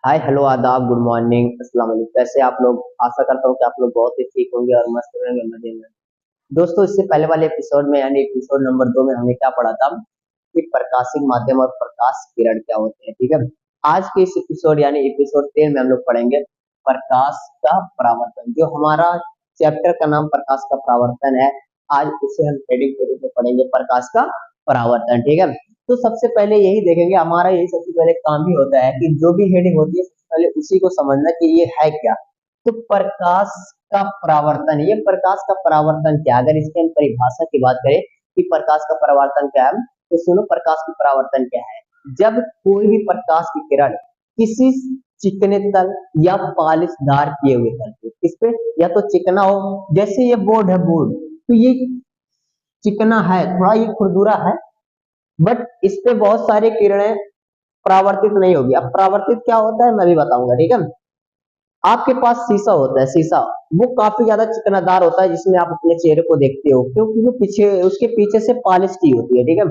Hi hello आदाब good morning अस्सलाम वालेकुम। कैसे आप लोग? आशा करता हूँ कि आप लोग बहुत ही ठीक होंगे और मस्त रहेंगे मजे में। दोस्तों, इससे पहले वाले एपिसोड में यानी एपिसोड नंबर 2 में हमने क्या पढ़ा था कि प्रकाशिक माध्यम और प्रकाश किरण क्या होते हैं। ठीक है, आज के इस एपिसोड यानी एपिसोड 13 में हम लोग पढ़ेंगे प्रकाश का परावर्तन। जो हमारा चैप्टर का नाम प्रकाश का परावर्तन है, आज उसे हम हेडिंग के रूप में पढ़ेंगे, प्रकाश का परावर्तन। ठीक है, तो सबसे पहले यही देखेंगे, हमारा यही सबसे पहले काम ही होता है कि जो भी हेडिंग होती है सबसे पहले उसी को समझना कि ये है क्या। तो प्रकाश का परावर्तन, ये प्रकाश का परावर्तन क्या, अगर इसकी हम परिभाषा की बात करें कि प्रकाश का परावर्तन क्या है, तो सुनो प्रकाश की परावर्तन क्या है। जब कोई भी प्रकाश की किरण किसी चिकने तल या पालिशदार किए हुए तल पे, इस पे या तो चिकना हो, जैसे ये बोर्ड है, बोर्ड तो ये चिकना है, थोड़ा ये खुरदुरा है, बट इस पे बहुत सारी किरणें परावर्तित नहीं होगी। अब परावर्तित क्या होता है मैं भी बताऊंगा। ठीक है, आपके पास शीशा होता है, शीशा वो काफी ज्यादा चिकनादार होता है, जिसमें आप अपने चेहरे को देखते हो, क्योंकि वो पीछे उसके पीछे से पॉलिश की होती है। ठीक है,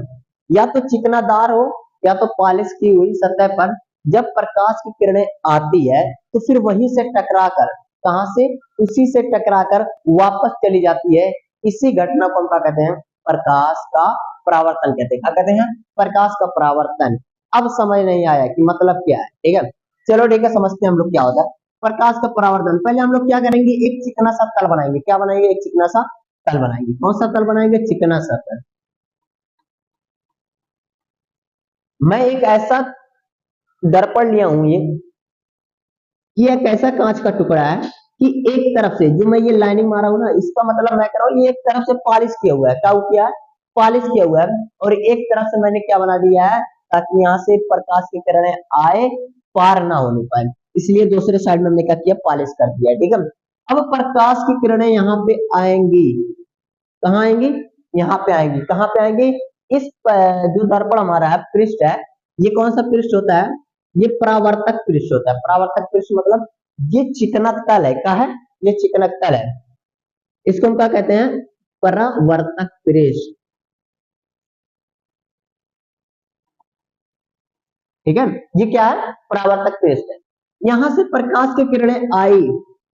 या तो चिकनादार हो या तो पॉलिश की हुई सतह पर जब प्रकाश की किरणें आती है तो फिर वहीं से टकरा कर, कहां से, उसी से टकरा कर वापस चली जाती है। इसी घटना को हम क्या कहते हैं? प्रकाश का परावर्तन कहते हैं। क्या कहते हैं? प्रकाश का परावर्तन। अब समझ नहीं आया कि मतलब क्या है? ठीक है, चलो ठीक है, समझते हैं हम लोग क्या होता है प्रकाश का परावर्तन। पहले हम लोग क्या करेंगे, एक चिकना सा तल बनाएंगे। क्या बनाएंगे? एक चिकना सा तल बनाएंगे। कौन सा तल बनाएंगे? चिकना सा तल। मैं एक ऐसा दर्पण लिया हूं, ये एक ऐसा कांच का टुकड़ा है कि एक तरफ से जो मैं ये लाइनिंग मारा हूं ना, इसका मतलब मैं कह रहा हूं ये एक तरफ से पॉलिश किया हुआ है। क्या किया है? पॉलिश किया हुआ है। और एक तरफ से मैंने क्या बना दिया है, ताकि यहाँ से प्रकाश की किरणें आए, पार ना होने पाए, इसलिए दूसरे साइड में हमने क्या किया? पॉलिश कर दिया। ठीक है, अब प्रकाश की किरणें यहाँ पे आएंगी। कहाँ आएंगी? यहाँ पे आएंगी। कहाँ पे आएंगी? जो दर्पण हमारा है, पृष्ठ है, ये कौन सा पृष्ठ होता है? ये परावर्तक पृष्ठ होता है। परावर्तक पृष्ठ मतलब ये चिकनक तल है। क्या है? ये चिकनक तल है। इसको हम क्या कहते हैं? परावर्तक पृष्ठ। ठीक है, ये क्या है? परावर्तक पृष्ठ है। यहां से प्रकाश की किरणें आई,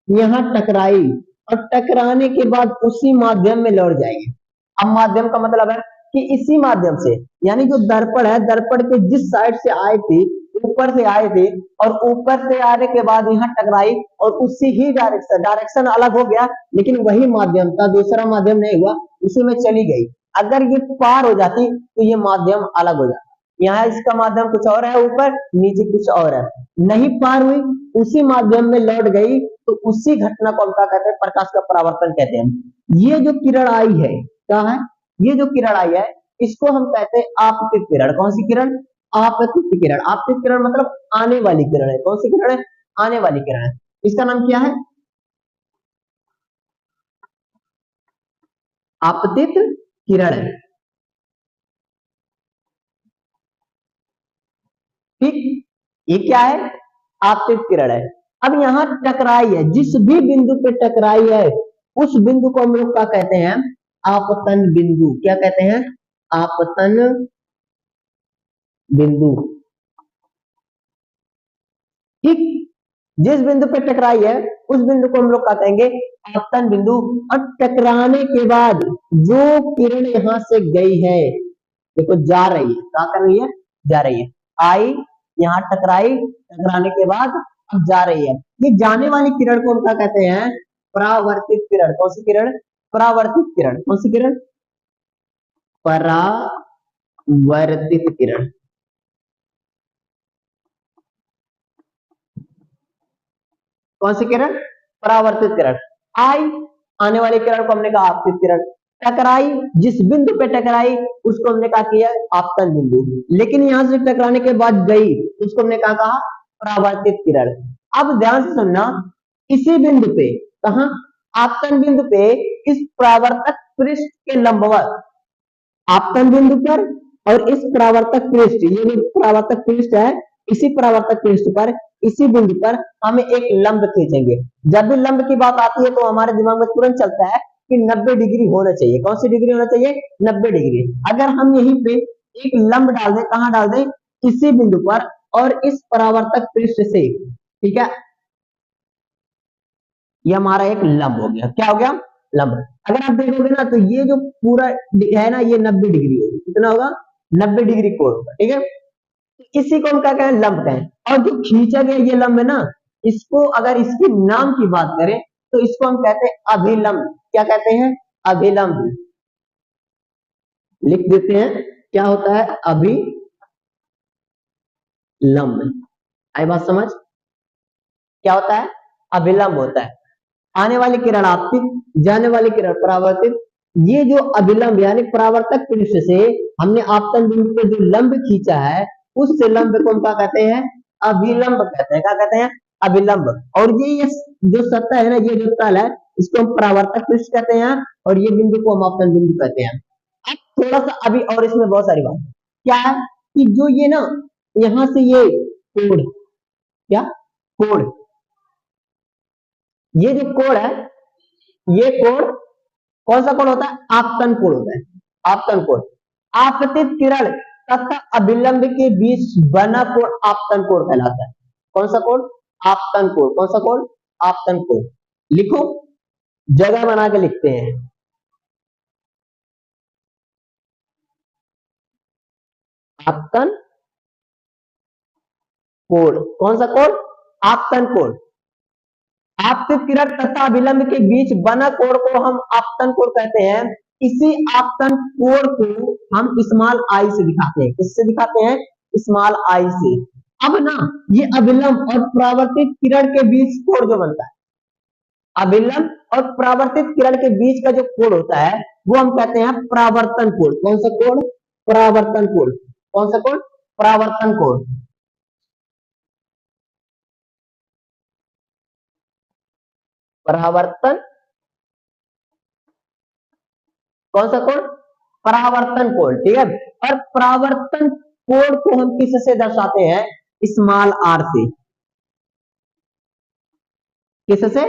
यहाँ टकराई, और टकराने के बाद उसी माध्यम में लौट जाएगी। अब माध्यम का मतलब है कि इसी माध्यम से, यानी जो दर्पण है, दर्पण के जिस साइड से आए थे, ऊपर से आए थे, और ऊपर से आने के बाद यहाँ टकराई, और उसी ही डायरेक्शन, डायरेक्शन अलग हो गया लेकिन वही माध्यम था, दूसरा माध्यम नहीं हुआ, उसी में चली गई। अगर ये पार हो जाती तो ये माध्यम अलग हो जाता। यहाँ इसका माध्यम कुछ और है, ऊपर नीचे कुछ और है, नहीं पार हुई, उसी माध्यम में लौट गई, तो उसी घटना को हम क्या कहते हैं? प्रकाश का परावर्तन कहते हैं। ये जो किरण आई है, क्या है? ये जो किरण आई है, इसको हम कहते हैं आपतित किरण। कौन सी किरण? आपतित किरण। आपतित किरण मतलब आने वाली किरण है। कौन सी किरण है? आने वाली किरण है। इसका नाम क्या है? आपतित किरण है। ठीक, ये क्या है? आपतित किरण है। अब यहाँ टकराई है, जिस भी बिंदु पे टकराई है उस बिंदु को हम लोग क्या कहते हैं? आपतन बिंदु। क्या कहते हैं? आपतन बिंदु। ठीक, जिस बिंदु पे टकराई है उस बिंदु को हम लोग क्या कहेंगे? आपतन बिंदु। और टकराने के बाद जो किरण यहां से गई है, देखो जा रही है, क्या कर रही है? जा रही है। आई, यहाँ टकराई, टकराने के बाद अब जा रही है। ये जाने वाली किरण को हम क्या कहते हैं? परावर्तित किरण। कौन सी किरण? परावर्तित किरण। कौन सी किरण? परावर्तित किरण। कौन सी किरण? परावर्तित किरण। आई, आने वाली किरण को हमने कहा आपतित किरण। टकराई, जिस बिंदु पे टकराई उसको हमने कहा किया आपतन बिंदु। लेकिन यहां से टकराने के बाद गई, उसको हमने कहा परावर्तित किरण। अब ध्यान से सुनना, इसी बिंदु पे, कहा? आपतन बिंदु पे, इस परावर्तक पृष्ठ के लंबवत, आपतन बिंदु पर और इस परावर्तक पृष्ठ, ये जो परावर्तक पृष्ठ है, इसी परावर्तक पृष्ठ पर, इसी बिंदु पर हम एक लंब खींचेंगे। जब भी लंब की बात आती है तो हमारे दिमाग में तुरंत चलता है कि 90 डिग्री होना चाहिए। कौन सी डिग्री होना चाहिए? 90 डिग्री। अगर हम यहीं पे एक लंब डाल दें, कहां डाल दें? इसी बिंदु पर, और इस परावर्तक पृष्ठ से, ठीक है, ये हमारा एक लंब हो गया। क्या हो गया? लंब। अगर आप देखोगे ना तो ये जो पूरा है ना, ये 90 डिग्री होगा। कितना होगा? 90 डिग्री कोण होगा, ठीक है। तो इसी को हम क्या कहें? लंब कहें। और जो खींचा गया ये लंब है ना, इसको अगर इसके नाम की बात करें तो इसको हम कहते हैं अभिलंब। क्या कहते हैं? अभिलंब। लिख देते हैं, क्या होता है? अभिलंब। आई बात समझ? क्या होता है? अभिलंब होता है। आने वाली किरण आपतित, जाने वाली किरण परावर्तित। ये जो अभिलंब यानी परावर्तक पृष्ठ से हमने आपतन बिंदु पे जो लंब खींचा है, उस लंब को हम क्या कहते हैं? अभिलंब कहते हैं। क्या कहते हैं? अभिलंब। और ये जो सतह है ना, ये जो तल है, इसको हम परावर्तक पृष्ठ कहते हैं, और ये बिंदु को हम आपतन बिंदु कहते हैं। अब थोड़ा सा अभी और इसमें बहुत सारी बात क्या है कि जो ये ना, यहाँ से ये कोण, क्या कोण, ये जो कोण है, ये कोण कौन सा कोण होता है? आपतन कोण होता है। आपतन कोण। आपतित किरण तथा अभिलंब के बीच बना कोण आपतन कोण कहलाता है। कौन सा कोण? आपतन कोण। कौन सा कोण? आपतन कोण। लिखो, जगह बना के लिखते हैं। आपतन कोण। कौन सा कोण? आपतन कोण। आपतित किरण तथा अभिलंब के बीच बना कोण को हम आपतन कोण कहते हैं। इसी आपतन कोण को हम स्मॉल आई से दिखाते हैं। किससे दिखाते हैं? स्मॉल आई से। अब ना, ये अभिलंब और परावर्तित किरण के बीच कोण जो बनता है, अभिलंब और परावर्तित किरण के बीच का जो कोण होता है, वो हम कहते हैं परावर्तन कोण। कौन सा कोण? परावर्तन कोण। कौन सा कोण? परावर्तन कोण। परावर्तन, कौन सा कोण? परावर्तन कोण, ठीक है। और परावर्तन कोण को हम किससे दर्शाते हैं? स्मॉल आर से। किससे?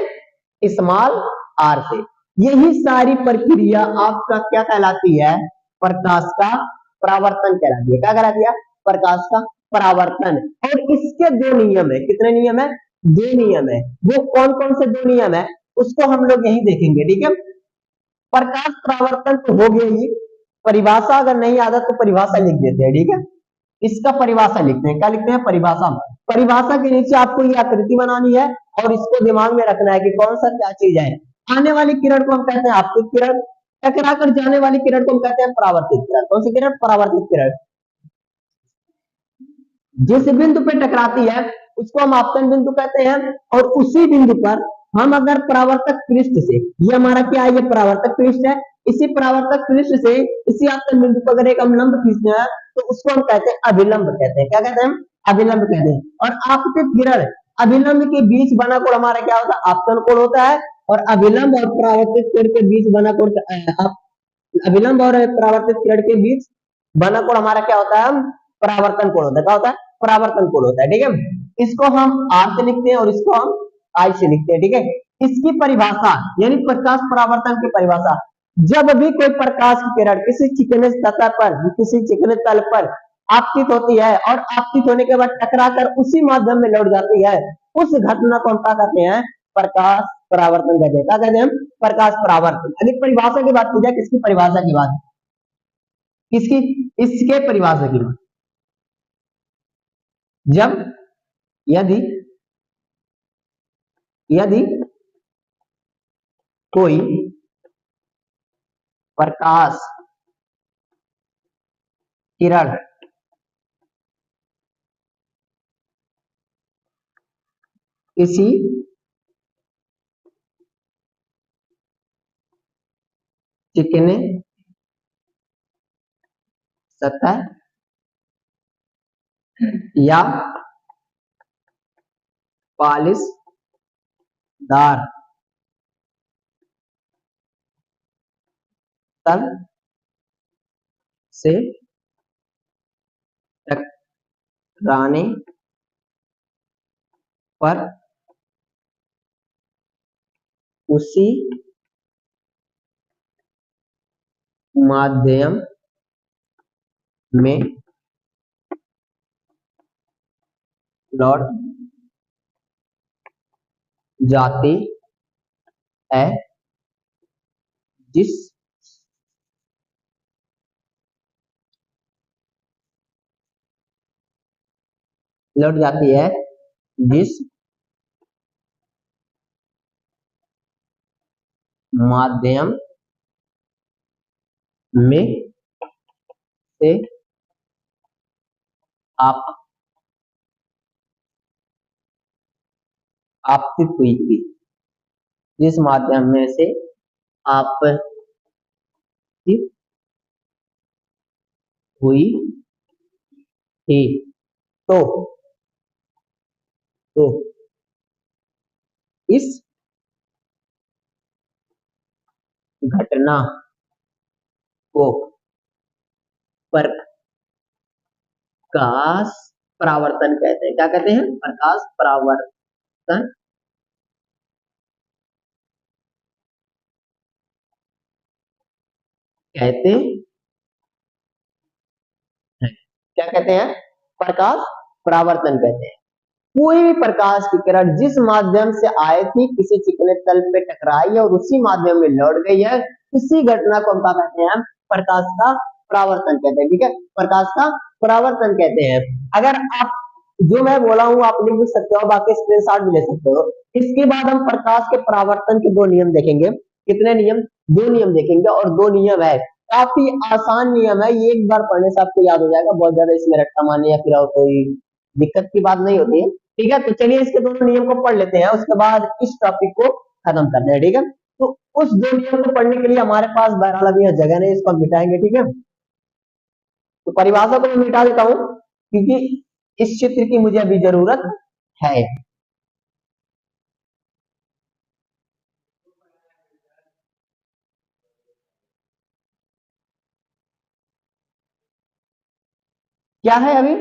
स्मॉल आर से। यही सारी प्रक्रिया आपका क्या कहलाती है? प्रकाश का परावर्तन कहलाती है। क्या कहलाती है? प्रकाश का परावर्तन। और इसके दो नियम है। कितने नियम है? दो नियम है। वो कौन कौन से दो नियम है, उसको हम लोग यही देखेंगे, ठीक है। प्रकाश परावर्तन तो हो गया ही। परिभाषा अगर नहीं आता तो परिभाषा लिख देते हैं, ठीक है। इसका परिभाषा लिखते हैं। क्या लिखते हैं? परिभाषा। परिभाषा के नीचे आपको ये आकृति बनानी है और इसको दिमाग में रखना है कि कौन सा क्या चीज है। आने वाली किरण को हम कहते हैं आपतित किरण, टकरा कर जाने वाली किरण को हम कहते हैं परावर्तित किरण। कौन सी किरण? परावर्तित किरण। जिस बिंदु पे टकराती है उसको हम आपतन बिंदु कहते हैं, और उसी बिंदु पर हम अगर परावर्तक पृष्ठ से, ये हमारा क्या है? ये परावर्तक पृष्ठ है। इसी परावर्तक पृष्ठ से इसी आपतन बिंदु पर अगर एक हम लंब खींचते हैं तो उसको हम कहते हैं अभिलंब कहते हैं। क्या कहते हैं? अभिलंब कहते हैं। और आपतित किरण अभिलंब के बीच बना कोण हमारा क्या होता है? आपतन कोण होता है। और अभिलंब और परावर्तित किरण के बीच बना कोण, अभिलंब और परावर्तित किरण के बीच बना कोण हमारा क्या होता है? परावर्तन कोण होता है। क्या होता है? परावर्तन कोण होता है, ठीक है। इसको हम आर से लिखते हैं और इसको हम आई से लिखते हैं, ठीक है। इसकी परिभाषा यानी प्रकाश परावर्तन की परिभाषा, जब भी कोई प्रकाश की किरण किसी चिकने सतह पर, किसी चिकने तल पर आपतित होती है और आपतित होने के बाद टकराकर उसी माध्यम में लौट जाती है, उस घटना को हम क्या कहते हैं? प्रकाश परावर्तन कहते हैं। क्या कहते हैं? प्रकाश परावर्तन। यदि परिभाषा की बात की जाए, किसकी परिभाषा की बात? किसकी? इसके परिभाषा की बात। जब, यदि, यदि कोई प्रकाश किरण किसी चिकने सतह या पॉलिशदार तल से टकराने पर उसी माध्यम में लौट जाती है जिस लौट जाती है जिस माध्यम में से आप आपतित हुई थी, जिस माध्यम में से आपतित हुई थी। तो तो इस घटना को प्रकाश परावर्तन कहते हैं। क्या कहते हैं? प्रकाश परावर्तन कहते हैं। क्या कहते हैं? प्रकाश परावर्तन कहते हैं। कोई भी प्रकाश की किरण जिस माध्यम से आई थी, किसी चिकने तल पे टकराई और उसी माध्यम में लौट गई है, इसी घटना को हम क्या कहते हैं? प्रकाश का परावर्तन कहते हैं। ठीक है, प्रकाश का परावर्तन कहते हैं। अगर आप जो मैं बोला हूँ आप लिख भी सकते हो, बाकी स्क्रीनशॉट भी ले सकते हो। इसके बाद हम प्रकाश के परावर्तन के दो नियम देखेंगे। कितने नियम? दो नियम देखेंगे, और दो नियम है, काफी आसान नियम है, ये एक बार पढ़ने से आपको याद हो जाएगा। बहुत ज्यादा इसमें रट्टा मारने या फिर और कोई दिक्कत की बात नहीं होती है। ठीक है, तो चलिए इसके दोनों नियम को पढ़ लेते हैं, उसके बाद इस टॉपिक को खत्म करते हैं। ठीक है, तो उस दो नियम को पढ़ने के लिए हमारे पास बहरहाल अभी यहाँ जगह नहीं, इसको हम मिटाएंगे। ठीक है, तो परिभाषा को मैं मिटा देता हूँ, क्योंकि इस चित्र की मुझे अभी जरूरत है। क्या है? अभी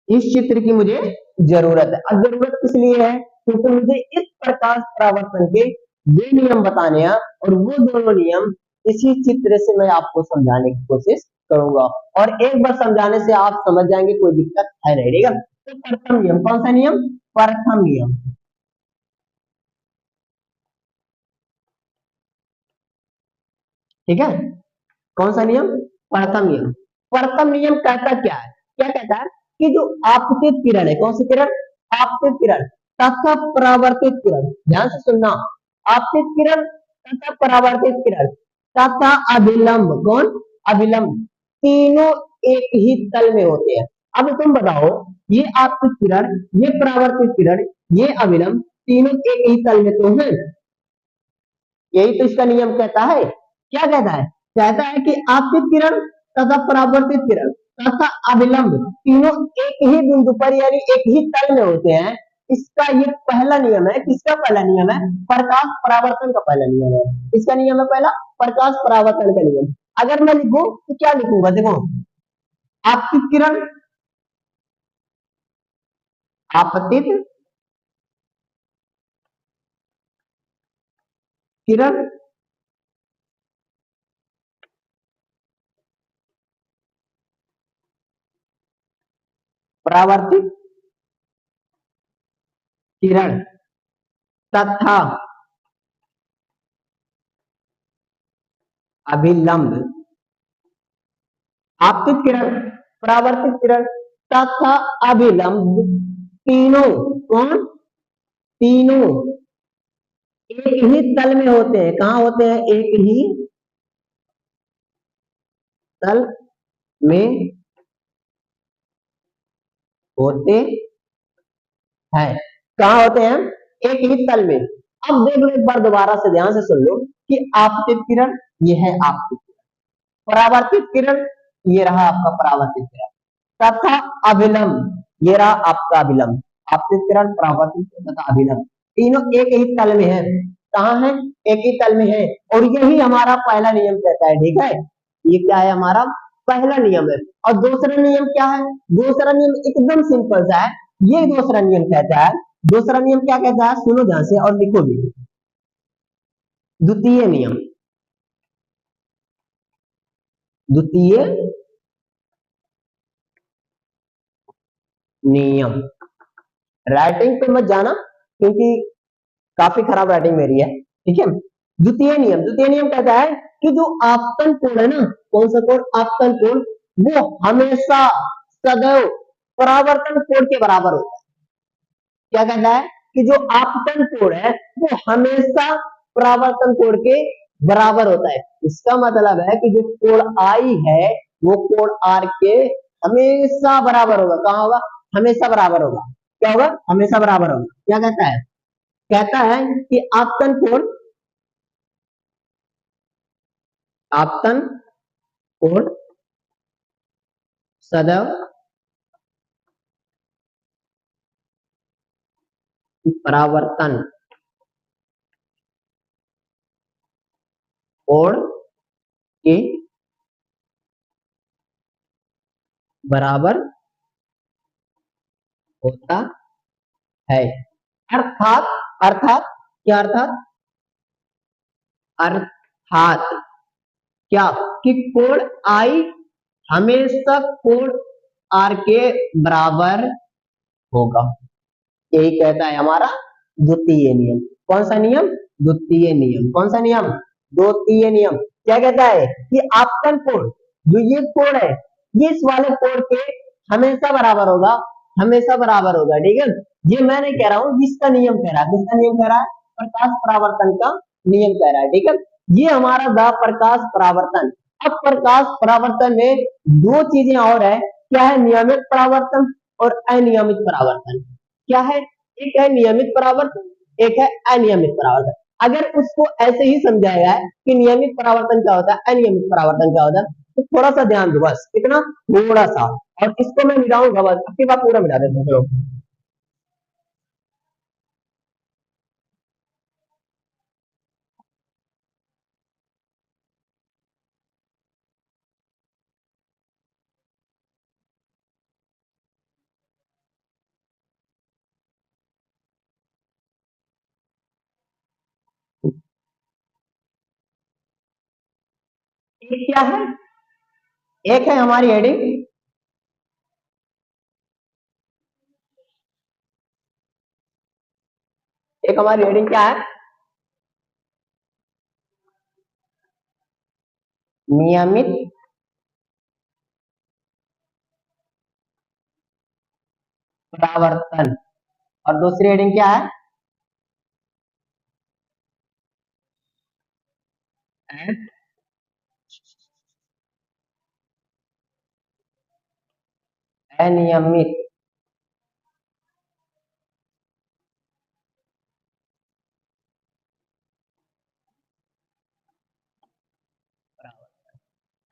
इस चित्र की मुझे जरूरत है। अब जरूरत किस लिए है? क्योंकि मुझे इस प्रकाश परावर्तन के दो नियम बताने हैं, और वो दोनों नियम इसी चित्र से मैं आपको समझाने की कोशिश करूंगा, और एक बार समझाने से आप समझ जाएंगे, कोई दिक्कत है नहीं। ठीक है, तो प्रथम नियम कौन सा नियम? प्रथम नियम। ठीक है, कौन सा नियम? प्रथम नियम। प्रथम नियम कहता क्या है? क्या कहता है कि जो आपतित किरण है, कौन सी किरण? आपतित किरण तथा परावर्तित किरण, ध्यान से सुनना, आपतित किरण तथा परावर्तित किरण तथा अभिलंब, कौन? अभिलंब, तीनों एक ही तल में होते हैं। अब तुम बताओ, ये आपतित किरण, ये परावर्तित किरण, ये अभिलंब, तीनों एक ही तल में तो है। यही तो इसका नियम कहता है। क्या कहता है? कहता है कि आपतित किरण तथा परावर्तित किरण तथा अभिलंब तीनों एक ही बिंदु पर यानी एक ही तल में होते हैं। इसका ये पहला नियम है। किसका पहला नियम है? प्रकाश परावर्तन का पहला नियम है। इसका नियम है पहला, प्रकाश परावर्तन का नियम। अगर मैं लिखूं तो क्या लिखूंगा? देखो, आपतित किरण, आपतित किरण परावर्तित किरण तथा अभिलंब, आपतित किरण, परावर्तित किरण तथा अभिलंब तीनों, कौन? तीनों एक ही तल में होते हैं। कहाँ होते हैं? एक ही तल में होते हैं। कहाँ होते हैं? एक ही तल में। अब देख लो एक बार दोबारा से ध्यान से सुन लो कि आपतित किरण, ये है आपतित किरण, परावर्तित किरण, ये रहा आपका परावर्तित किरण, तथा अभिलंब, ये रहा आपका अभिलंब। आपतित किरण, परावर्तित किरण तथा अभिलंब तीनों एक ही तल में है। कहाँ है? एक ही तल में है, और यही हमारा पहला नियम कहता है। ठीक है, ये क्या है? हमारा पहला नियम है। और दूसरा नियम क्या है? दूसरा नियम एकदम सिंपल सा है। ये दूसरा नियम कहता है, दूसरा नियम क्या कहता है? सुनो ध्यान से और लिखो भी। द्वितीय नियम, द्वितीय नियम राइटिंग पे मत जाना क्योंकि काफी खराब राइटिंग मेरी है, ठीक है। द्वितीय नियम कहता है कि जो आपतन कोण है ना, कौन सा कोण, आपतन कोण, वो हमेशा सदैव परावर्तन कोण के बराबर होता है। क्या कहता है कि जो आपतन कोण है वो हमेशा परावर्तन कोण के बराबर होता है। इसका मतलब है कि जो कोण आई है वो कोण आर के हमेशा बराबर होगा। कहां होगा, हमेशा बराबर होगा। क्या होगा, हमेशा बराबर होगा। क्या कहता है कि आपतन कोण सदैव परावर्तन कोण के बराबर होता है। अर्थात अर्थात क्या, अर्थात क्या, कि कोण आई हमेशा कोण आर के बराबर होगा। यही कहता है हमारा द्वितीय नियम। कौन सा नियम, द्वितीय नियम। कौन सा नियम, द्वितीय नियम। क्या कहता है कि आपतन कोण, जो ये कोण है, ये इस वाले कोण के हमेशा बराबर होगा, हमेशा बराबर होगा, ठीक है। ये मैं नहीं कह रहा हूं, इसका नियम कह रहा है। किसका नियम कह रहा है, प्रकाश परावर्तन का नियम कह रहा है, ठीक है। ये हमारा था प्रकाश परावर्तन। अब प्रकाश परावर्तन में दो चीजें और है। क्या है, नियमित परावर्तन और अनियमित परावर्तन। क्या है, एक है नियमित परावर्तन, एक है अनियमित परावर्तन। अगर उसको ऐसे ही समझाया है कि नियमित परावर्तन क्या होता है, अनियमित परावर्तन क्या होता है, तो थोड़ा सा ध्यान दो, बस कितना, थोड़ा सा। और इसको मैं मिलाऊंगा, बस आपके बाद पूरा मिला देता हूँ। एक क्या है, एक है हमारी हेडिंग, एक हमारी हेडिंग क्या है, नियमित परावर्तन। और दूसरी हेडिंग क्या है, अनियमित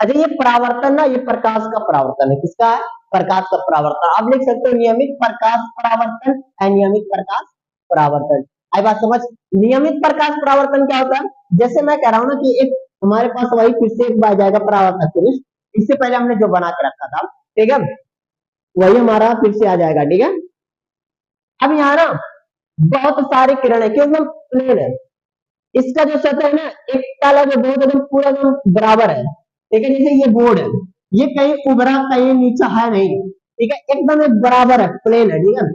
अच्छा। ये परावर्तन ना, ये प्रकाश का परावर्तन है। किसका है, प्रकाश का परावर्तन। आप लिख सकते हो नियमित प्रकाश परावर्तन, अनियमित प्रकाश परावर्तन। आई बात समझ। नियमित प्रकाश परावर्तन क्या होता है, जैसे मैं कह रहा हूँ ना कि एक हमारे पास वही फिर से एक आ जाएगा परावर्तक पुरुष। इससे पहले हमने जो बना के रखा था, ठीक है, वही हमारा फिर से आ जाएगा, ठीक है। अब यहाँ ना बहुत सारी किरण है, क्यों, एकदम प्लेन है। इसका जो सतह है ना, एक ताला जो बोर्ड एकदम पूरा एकदम बराबर है, ठीक है। जैसे ये बोर्ड है, ये कहीं उभरा कहीं नीचा है नहीं, ठीक है, एकदम एक बराबर है, प्लेन है, ठीक है।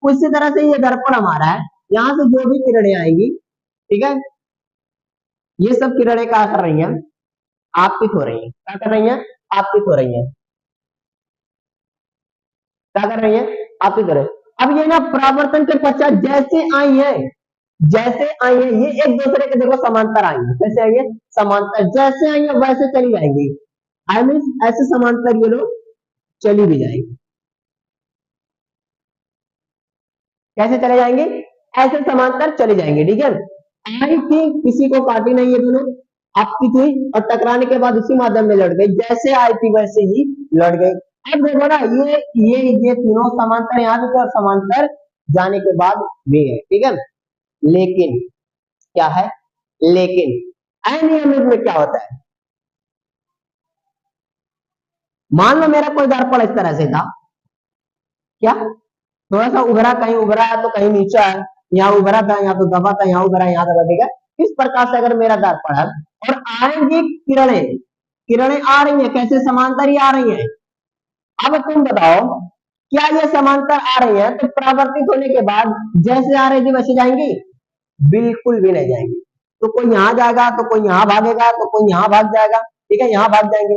उसी तरह से ये दर्पण हमारा है, यहाँ से जो भी किरणें आएंगी, ठीक है, ये सब किरणें क्या कर रही हैं, आपतित हो रही है। क्या कर रही है, आपतित हो रही है। क्या कर रही है, आपतित हो रही है। अब ये ना परावर्तन के पश्चात जैसे आई है, जैसे आई है, ये एक दूसरे के देखो समांतर आई है। कैसे आई है, समांतर। जैसे आई है वैसे चली जाएंगी। आई मीन ऐसे समांतर ये लोग चली भी जाएंगी। कैसे चले जाएंगे, ऐसे समांतर चले जाएंगे, ठीक है। आई थी, किसी को काटी नहीं, ये दोनों आपकी हुई और टकराने के बाद उसी माध्यम में लड़ गई। जैसे आई थी वैसे ही लड़ गई। अब देखो ना, ये तीनों समांतर यहाँ भी तो समांतर जाने के बाद भी है, ठीक है। लेकिन क्या है, लेकिन अनियमित में क्या होता है, मान लो मेरा कोई दर्पण इस तरह से था, क्या, थोड़ा सा उभरा, कहीं उभरा है तो कहीं नीचा है, यहाँ उभरा था, यहाँ तो दबा था, यहाँ उभरा, यहाँ दबा, ठीक है। इस प्रकार से अगर मेरा दर्पण है और आएंगी किरणें, किरणें आ रही है, कैसे, समांतर ही आ रही है। अब तुम बताओ क्या ये समांतर आ रही है तो परावर्तित होने के बाद जैसे आ रही थी वैसे जाएंगी? बिल्कुल भी नहीं जाएंगे। तो कोई यहाँ जाएगा तो कोई यहाँ भागेगा तो कोई यहाँ भाग जाएगा, ठीक है, यहाँ भाग जाएंगे।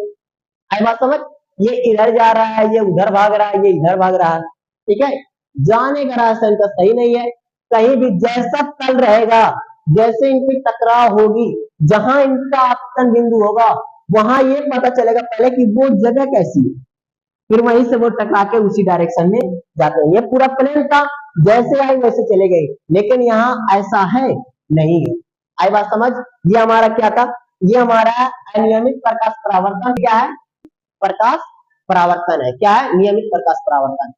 आई बात समझ? ये इधर जा रहा है, ये उधर भाग रहा है, ये इधर भाग रहा है, ठीक है। जाने का रास्ता इनका सही नहीं है। कहीं भी जैसा तल रहेगा, जैसे इनकी टकराव होगी, जहां इनका आपतन बिंदु होगा, वहां ये पता चलेगा पहले कि वो जगह कैसी है, फिर वहीं से वो टकरा के उसी डायरेक्शन में जाते हैं। ये पूरा प्लेन था, जैसे आए वैसे चले गए, लेकिन यहाँ ऐसा है नहीं है। आई बात समझ? ये हमारा क्या था? ये हमारा अनियमित प्रकाश परावर्तन क्या है? प्रकाश परावर्तन है। क्या है? नियमित प्रकाश परावर्तन।